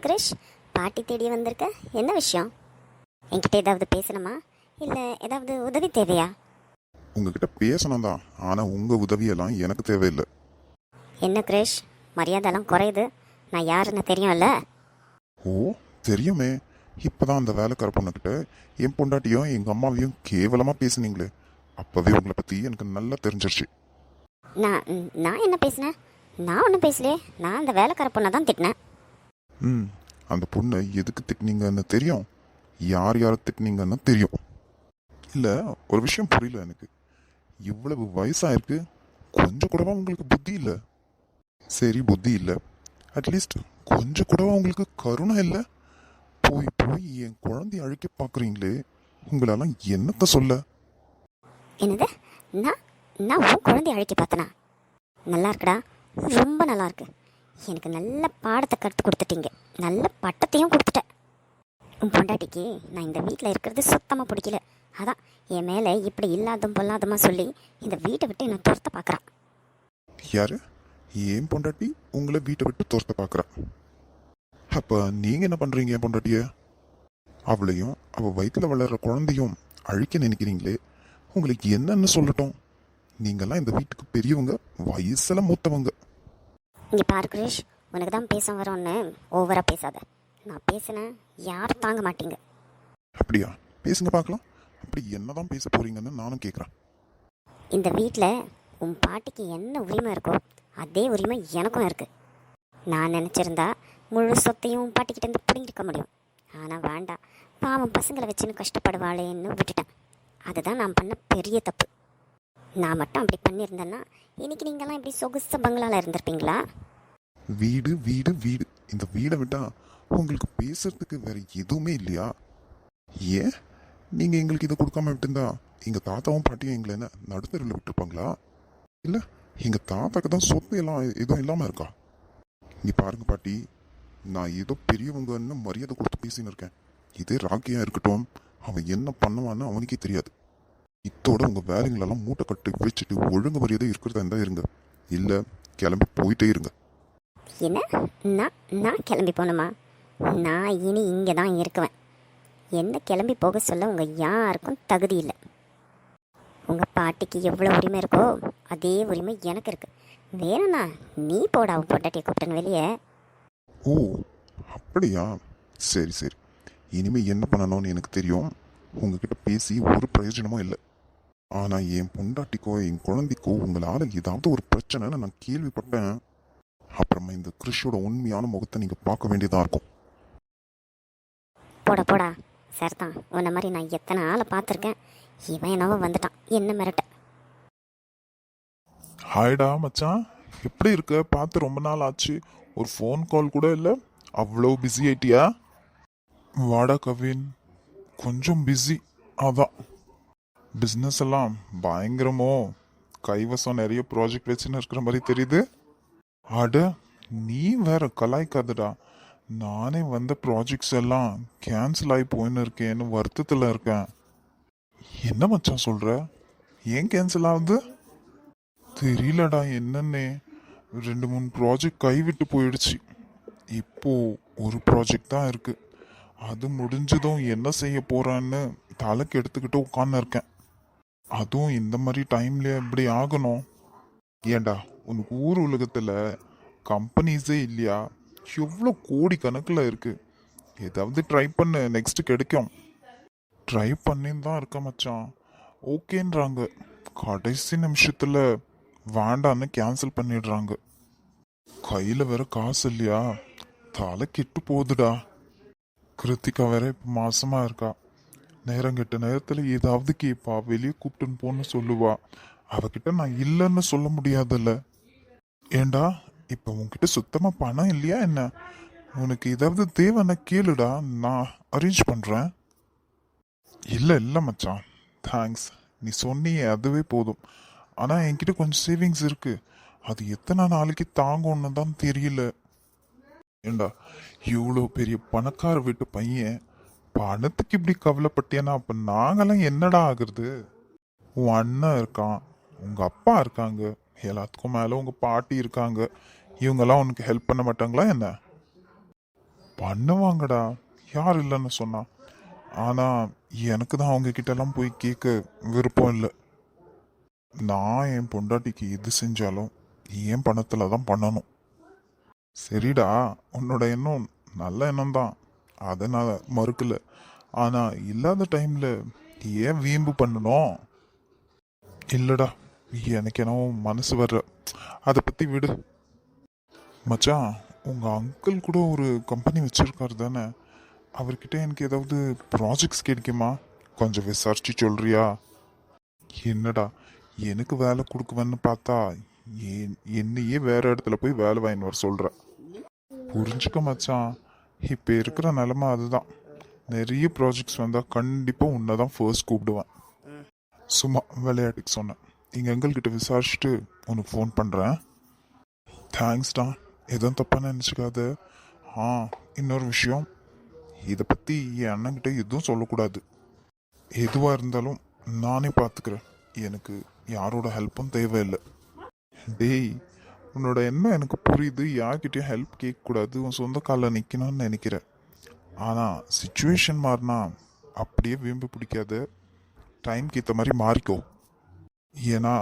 கிரிஷ், பாட்டி தேடி வந்திருக்க, என்ன விஷயம்? என்கிட்ட ஏதாவது பேசணுமா, இல்லை ஏதாவது உதவி தேவையா? உங்ககிட்ட பேசணும் தான், ஆனால் உங்கள் உதவியெல்லாம் எனக்கு தேவையில்லை. என்ன கிரிஷ், மரியாதைலாம் குறையுது. நான் யாருன்னு தெரியும்ல? ஓ, தெரியுமே. இப்போதான் அந்த வேலைக்கார பொண்ணுக்கிட்ட என் பொண்டாட்டியும் எங்கள் அம்மாவையும் கேவலமாக பேசுனீங்களே, அப்போவே உங்களை பற்றி எனக்கு நல்லா தெரிஞ்சிருச்சு. நான் நான் என்ன பேசினேன்? நான் ஒன்றும் பேசலையே. நான் அந்த வேலைக்கார பொண்ணை தான் திட்டினேன். ம், அந்த பொண்ணை எதுக்கு திட்டினீங்கன்னு தெரியும், யார் யாரை திட்டினீங்கன்னு தெரியும். இல்லை, ஒரு விஷயம் புரியல எனக்கு. இவ்வளவு வயசாயிருக்கு, கொஞ்சம் கூடவா உங்களுக்கு புத்தி இல்லை? சரி, புத்தி இல்லை, அட்லீஸ்ட் கொஞ்சம் கூடவா உங்களுக்கு கருணை இல்லை? போய் போய் என் குழந்தைய அழைக்க பார்க்குறீங்களே, உங்களெல்லாம் என்னத்த சொல்ல? என்னது? நான் நான் உன் குழந்தைய அழைக்க பார்த்தனா? நல்லா இருக்குடா, ரொம்ப நல்லா இருக்கு. எனக்கு நல்ல பாடத்தை கற்றுக் கொடுத்துட்டீங்க, நல்ல பட்டத்தையும் கொடுத்துட்டேன். உன் பொண்டாட்டிக்கு நான் இந்த வீட்டில் இருக்கிறது சுத்தமாக பிடிக்கல. அதான் என் மேலே இப்படி இல்லாதும் பொல்லாதமா சொல்லி இந்த வீட்டை விட்டு என்னை துரத்த பார்க்குறான். யாரு? ஏன் பொண்டாட்டி உங்களை வீட்டை விட்டு துரத்த பார்க்குறா? அப்போ நீங்கள் என்ன பண்ணுறீங்க என் பொண்டாட்டிய? அவளையும் அவள் வயிற்றில் வளர்கிற குழந்தையும் அழிக்க நினைக்கிறீங்களே, உங்களுக்கு என்னன்னு சொல்லட்டும்? நீங்கள்லாம் இந்த வீட்டுக்கு பெரியவங்க, வயசில் மூத்தவங்க. இங்கே பாரு கிரீஷ், உனக்கு தான் பேச வரோன்னு ஓவராக பேசாத. நான் பேசினேன், யாரும் தாங்க மாட்டீங்க. அப்படியா? பேசுங்க பார்க்கலாம். அப்படி என்னதான் பேச போறீங்கன்னு நானும் கேட்குறேன். இந்த வீட்டில் உன் பாட்டிக்கு என்ன உரிமை இருக்கோ அதே உரிமை எனக்கும் இருக்கு. நான் நினச்சிருந்தா முழு சொத்தையும் உன் பாட்டிக்கிட்ட இருந்து பிடிங்கிருக்க முடியும். ஆனால் வேண்டாம், பாவம் பசங்களை வச்சுன்னு கஷ்டப்படுவாளேன்னு விட்டுட்டேன். அதுதான் நான் பண்ண பெரிய தப்பு. நான் மட்டும் அப்படி பண்ணியிருந்தேன்னா இன்னைக்கு நீங்கள்லாம் இப்படி சொகுச பங்களால இருந்திருப்பீங்களா? வீடு வீடு வீடு, இந்த வீடை விட்டா உங்களுக்கு பேசுறதுக்கு வேற எதுவுமே இல்லையா? ஏன் நீங்க எங்களுக்கு இதை கொடுக்காம விட்டுருந்தா எங்க தாத்தாவும் பாட்டியும் எங்களை என்ன நடுத்தருவில் விட்டுருப்பாங்களா? இல்ல எங்க தாத்தாக்கு தான் சொத்து எல்லாம் எதுவும் இல்லாம இருக்கா? நீ பாருங்க பாட்டி, நான் ஏதோ பெரியவங்கன்னு மரியாதை கொடுத்து பேசின்னு இருக்கேன். இதே ராக்கியா இருக்கட்டும், அவன் என்ன பண்ணுவான்னு அவனுக்கே தெரியாது. இத்தோட உங்க வேலைங்களெல்லாம் மூட்டை கட்டு வச்சுட்டு ஒழுங்கு மரியாதை இருக்கிறதா இருந்தா இருங்க, இல்ல கிளம்பி போயிட்டே இருங்க. என்ன? நான் நான் கிளம்பி போகணுமா? நான் இனி இங்கே தான் இருக்குவேன். என்ன கிளம்பி போக சொல்ல உங்கள் யாருக்கும் தகுதி இல்லை. உங்கள் பாட்டிக்கு எவ்வளோ உரிமை இருக்கோ அதே உரிமை எனக்கு இருக்கு. வேணும்னா நீ போடா உன் பொண்டாட்டியை கூப்பிட்டேன்னு வெளியே. ஓ, அப்படியா? சரி சரி, இனிமே என்ன பண்ணணும்னு எனக்கு தெரியும். உங்ககிட்ட பேசி ஒரு பிரயோஜனமும் இல்லை. ஆனா என் பொண்டாட்டிக்கோ என் குழந்தைக்கோ உங்களால ஏதாவது ஒரு பிரச்சனைன்னு நான் கேள்விப்பட்டேன், அப்புறமா இந்த கிறிஷோட உண்மையான முகத்தை நீங்க பார்க்க வேண்டியதா இருக்கும். போடா போடா, சரிதான். உன்ன மாதிரி நான் எத்தனை ஆளை பார்த்துருக்கேன். இவன் என்னவோ வந்துட்டான் என்ன மிரட்ட. ஹாய்டா மச்சான், எப்படி இருக்க? பார்த்து ரொம்ப நாள் ஆச்சு, ஒரு ஃபோன் கால் கூட இல்லை. அவ்வளோ பிஸி ஆயிட்டியா? வாடா கவின், கொஞ்சம் பிஸி, அதான். பிஸ்னஸ் எல்லாம் பயங்கரமோ? கைவசம் நிறைய ப்ராஜெக்ட் வச்சுன்னு இருக்கிற மாதிரி தெரியுது. அட, நீ வேற கலாய்க்காதடா. நானே வந்த ப்ராஜெக்ட்ஸ் எல்லாம் கேன்சல் ஆகி போயின்னு இருக்கேன்னு வருத்தத்தில் இருக்கேன். என்ன மச்சான் சொல்ற? ஏன் கேன்சல் ஆகுது? தெரியலடா என்னன்னே. 2-3 ப்ராஜெக்ட் கைவிட்டு போயிடுச்சு. இப்போ ஒரு ப்ராஜெக்ட் தான் இருக்கு. அது முடிஞ்சதும் என்ன செய்ய போறான்னு தலைக்கு எடுத்துக்கிட்டு உட்கார்ந்து இருக்கேன். அதுவும் இந்த மாதிரி டைம்ல எப்படி ஆகணும்? ஏண்டா, உனக்கு ஊர் உலகத்துல கம்பெனிஸே இல்லையா? எவ்வளோ கோடி கணக்கில் இருக்கு. ஏதாவது ட்ரை பண்ணு, நெக்ஸ்ட் கிடைக்கும். ட்ரை பண்ணின்னு தான் இருக்க மச்சான். ஓகேன்றாங்க, கடைசி நிமிஷத்துல வேண்டான்னு கேன்சல் பண்ணிடுறாங்க. கையில வேற காசு இல்லையா, தலை கெட்டு போகுதுடா. கிருத்திகா வேற இப்போ மாசமா இருக்கா. நேரம் கெட்ட நேரத்துல ஏதாவது கேட்பா, வெளியே கூப்பிட்டுன்னு போன்னு சொல்லுவா. அவகிட்ட நான் இல்லைன்னு சொல்ல முடியாதுல்ல. ஏண்டா, இப்போ உன்கிட்ட சுத்தமா பணம் இல்லையா என்ன? உனக்கு ஏதாவது தேவைன்னா கேளுடா, நான் அரேஞ்ச் பண்றேன். இல்லை இல்லை மச்சான், தேங்க்ஸ். நீ சொன்னியே அதுவே போதும். ஆனா என்கிட்ட கொஞ்சம் சேவிங்ஸ் இருக்கு. அது எத்தனை நாளைக்கு தாங்கும்னு தான் தெரியல. ஏண்டா, இவ்வளோ பெரிய பணக்கார வீட்டு பையன் பணத்துக்கு இப்படி கவலைப்பட்டியன்னா அப்ப நாங்கெல்லாம் என்னடா ஆகுறது? உன் அண்ணன் இருக்கான், உங்க அப்பா இருக்காங்க, எல்லாத்துக்கும் மேல உங்க பாட்டி இருக்காங்க. இவங்கெல்லாம் உனக்கு ஹெல்ப் பண்ண மாட்டாங்களா என்ன? பண்ணுவாங்கடா, யார் இல்லைன்னு சொன்னா. ஆனா எனக்கு தான் அவங்க கிட்ட எல்லாம் போய் கேட்க விருப்பம் இல்லை. நான் என் பொண்டாட்டிக்கு எது செஞ்சாலும் என் பணத்துல தான் பண்ணணும். சரிடா, உன்னோட எண்ணம் நல்ல எண்ணம் தான், அதை நான் மறுக்கல. ஆனா இல்லாத டைம்ல ஏன் வீம்பு பண்ணணும்? இல்லடா, எனக்கு என்னவோ மனசு வர்ற, அதை பத்தி விடு. மச்சான், உங்க அங்கிள் கூட ஒரு கம்பெனி வச்சிருக்காரு தானே? அவர்கிட்ட எனக்கு ஏதாவது ப்ராஜெக்ட்ஸ் கிடைக்குமா? கொஞ்சம் விசாரிச்சு சொல்றியா? என்னடா, எனக்கு வேலை கொடுக்குவேன்னு பார்த்தா என்னையே வேற இடத்துல போய் வேலை வாங்கின்னு வர சொல்ற. புரிஞ்சுக்க மச்சான், இப்போ இருக்கிற நிலைமை அதுதான். நிறைய ப்ராஜெக்ட்ஸ் வந்தால் கண்டிப்பாக உன்னை தான் ஃபர்ஸ்ட் கூப்பிடுவேன். சும்மா விளையாட்டுக்கு சொன்னேன். எங்கள் அங்கிள்கிட்ட விசாரிச்சுட்டு உனக்கு ஃபோன் பண்ணுறேன். தேங்க்ஸ்டா, எதுவும் தப்பாக நினச்சிக்காத. இன்னொரு விஷயம், இதை பற்றி என் அண்ணன்கிட்ட எதுவும் சொல்லக்கூடாது. எதுவாக இருந்தாலும் நானே பார்த்துக்கிறேன். எனக்கு யாரோட ஹெல்ப்பும் தேவையில்லை. டேய், உன்னோட எண்ணம் எனக்கு புரியுது. யார்கிட்டயும் ஹெல்ப் கேட்கக்கூடாது, உன் சொந்த காலில் நிற்கணும்னு நினைக்கிறேன். ஆனால் சுச்சுவேஷன் மாறினா அப்படியே வீம்பு பிடிக்காத. டைம்க்கு ஏற்ற மாதிரி மாறிக்கோ. ஏன்னா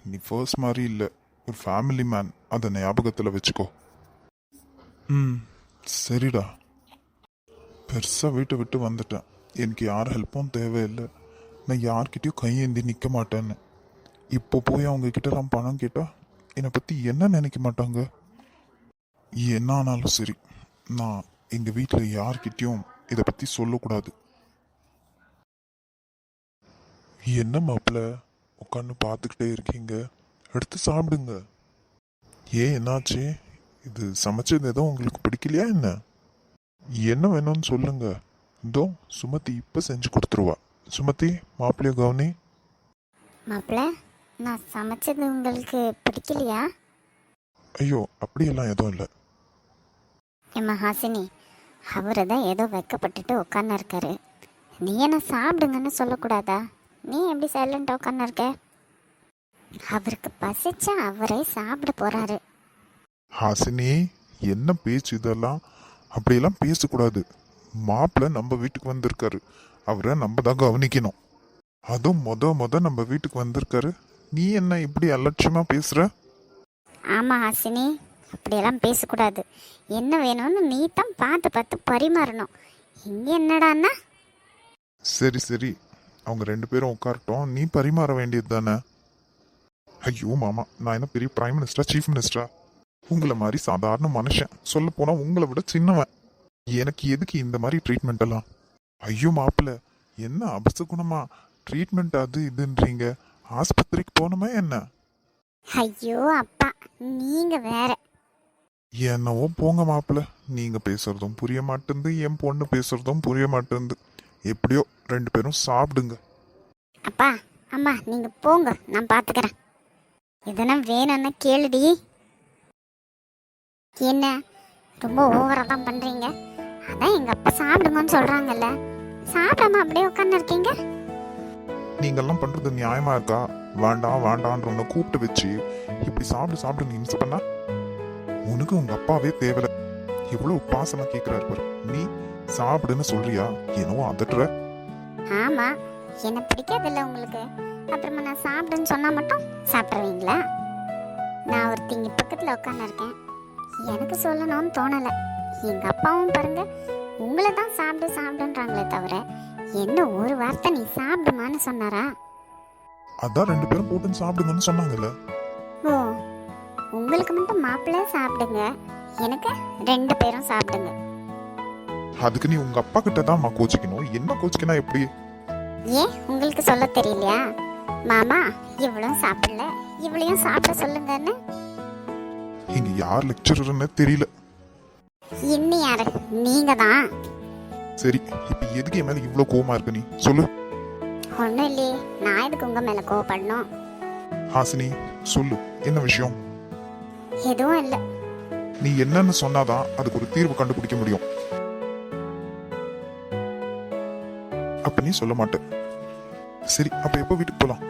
நீ ஃபர்ஸ்ட் மாதிரி இல்லை, ஒரு ஃபேமிலி மேன். அதை ஞாபகத்தில் வச்சுக்கோ. சரிடா. பெருசாக வீட்டை விட்டு வந்துட்டேன். எனக்கு யார் ஹெல்ப்பும் தேவையில்லை. நான் யார்கிட்டயும் கையேந்தி நிற்க மாட்டேன்னு. இப்போ போய் அவங்க கிட்டலாம் பணம் கேட்டால் என்னை பற்றி என்ன நினைக்க மாட்டாங்க? என்ன ஆனாலும் சரி, நான் எங்கள் வீட்டில் யார்கிட்டயும் இதை பற்றி சொல்லக்கூடாது. என்ன மாப்பிள்ள உட்காந்து பார்த்துக்கிட்டே இருக்கீங்க? எடுத்து சாப்பிடுங்க. என்னாச்சு? இது சமைச்சது எதுவும் உங்களுக்கு பிடிக்கலையா என்ன? என்ன வேணும்னு சொல்லுங்க. இதோ சுமதி இப்போ செஞ்சு கொடுத்துருவா. சுமதி, மாப்பிள்ளைய கவனி. மாப்பிள்ள, நான் சமைச்சது உங்களுக்கு பிடிக்கலையா? ஐயோ, அப்படியெல்லாம் எதுவும் இல்லை. ஏம்மா ஹாசினி, அவரை தான் ஏதோ வெக்கப்பட்டுட்டு உட்காந்து இருக்காரு. நீ என்ன சாப்பிடுங்கன்னு சொல்லக்கூடாதா? நீ எப்படி சைலண்டாக உட்காந்து இருக்க? அவருக்கு பசிச்சா அவரே சாப்பிட போறாரு. ஹாசினி, என்ன பேச்சு இதெல்லாம்? அப்படியெல்லாம் பேசக்கூடாது. மாப்பிள்ளை நம்ம வீட்டுக்கு வந்திருக்காரு, அவரை நம்ம தான் கவனிக்கணும். அதுவும் மொத நம்ம வீட்டுக்கு வந்திருக்காரு, நீ என்ன இப்படி அலட்சியமா பேசுற? ஆமாம் ஹாசினி, அப்படியெல்லாம் பேசக்கூடாது. என்ன வேணும்னு நீ தான் பார்த்து பார்த்து பரிமாறணும். இங்கே என்னடான்னா? சரி சரி, அவங்க 2 பேரும் உட்காரட்டும், நீ பரிமாற வேண்டியது தானே. ஐயோ மாமா, நான் என்ன பெரிய பிரைம் மினிஸ்டரா, சீஃப் மினிஸ்டரா? உங்களை மாதிரி சாதாரண மனுஷன். சொல்ல போனா உங்களை விட சின்னவன். எனக்கு எதுக்கு இந்த மாதிரி ட்ரீட்மெண்ட் எல்லாம்? ஐயோ மாப்பிள்ள, என்ன அபசகுணமா ட்ரீட்மெண்ட் அது இதுன்றீங்க? ஆஸ்பத்திரிக்கு போகணுமா என்ன? ஐயோ அப்பா, நீங்க வேற. என்னவோ போங்க மாப்பிள்ள, நீங்க பேசுறதும் புரிய மாட்டேங்குது, என் பொண்ணு பேசுறதும் புரிய மாட்டேங்குது. எப்படியோ 2 பேரும் சாப்பிடுங்க. அப்பா அம்மா, நீங்க போங்க, நான் பாத்துக்கிறேன். இதெல்லாம் வேணும்னு கேளுடி. என்ன ரொம்ப ஓவரா தான் பண்றீங்க? அதான் எங்க அப்பா சாப்பிடுங்கன்னு சொல்றாங்கல்ல, சாப்பிடாம அப்படியே உட்கார்ந்து இருக்கீங்க. நீங்கெல்லாம் பண்றது நியாயமா இருக்கா? வேண்டாம் வேண்டான்ற கூப்பிட்டு வச்சு இப்படி சாப்பிடு சாப்பிடு நீ இம்சை பண்ணா உனக்கு உங்க அப்பாவே தேவையில்ல. எவ்வளவு பாசமா கேட்கிறாரு பாரு. நீ சாப்பிடுன்னு சொல்றியா? என்னவோ அதட்டுற. ஆமா, என்ன பிடிக்காதுல்ல உங்களுக்கு. அப்புறமா நான் சாப்பிடுன்னு சொன்னா மட்டும் சாப்பிடுவீங்களா? நான் ஒருத்திங்க பக்கத்துல உட்காந்து இருக்கேன், எனக்கு சொல்லணும்னு தோணல. எங்க அப்பாவும் பாருங்க, உங்களை தான் சாப்பிடு சாப்பிடுன்றாங்களே தவிர என்ன ஒரு வார்த்தை நீ சாப்பிடுமான்னு சொன்னாரா? அதான் 2 பேரும் போட்டு சாப்பிடுங்கன்னு சொன்னாங்கல்ல. ஓ, உங்களுக்கு மட்டும் மாப்பிள்ளை சாப்பிடுங்க, எனக்கு 2 பேரும் சாப்பிடுங்க. அதுக்கு நீ உங்க அப்பா கிட்ட தான் கோச்சிக்கணும். என்ன கோச்சிக்கனா எப்படி? ஏன் உங்களுக்கு சொல்ல தெரியலையா? மாமா இவ்வளவும் சாப்பிடல, இவ்வளையும் சாப்பிட சொல்லுங்கன்னு. இங்க யார் லெக்சரர்னு தெரியல. இன்னும் யாரு? நீங்க தான். சரி, இப்ப எதுக்கு என் மேல இவ்வளவு கோவமா இருக்க நீ சொல்லு. ஒன்றும் இல்லையே, நான் எதுக்கு உங்க மேல கோவப்படணும்? ஹாசினி சொல்லு, என்ன விஷயம்? எதுவும் இல்லை. நீ என்னன்னு சொன்னாதான் அதுக்கு ஒரு தீர்வு கண்டுபிடிக்க முடியும். அப்ப நீ சொல்ல மாட்ட. சரி, அப்ப எப்போ வீட்டுக்கு போலாம்?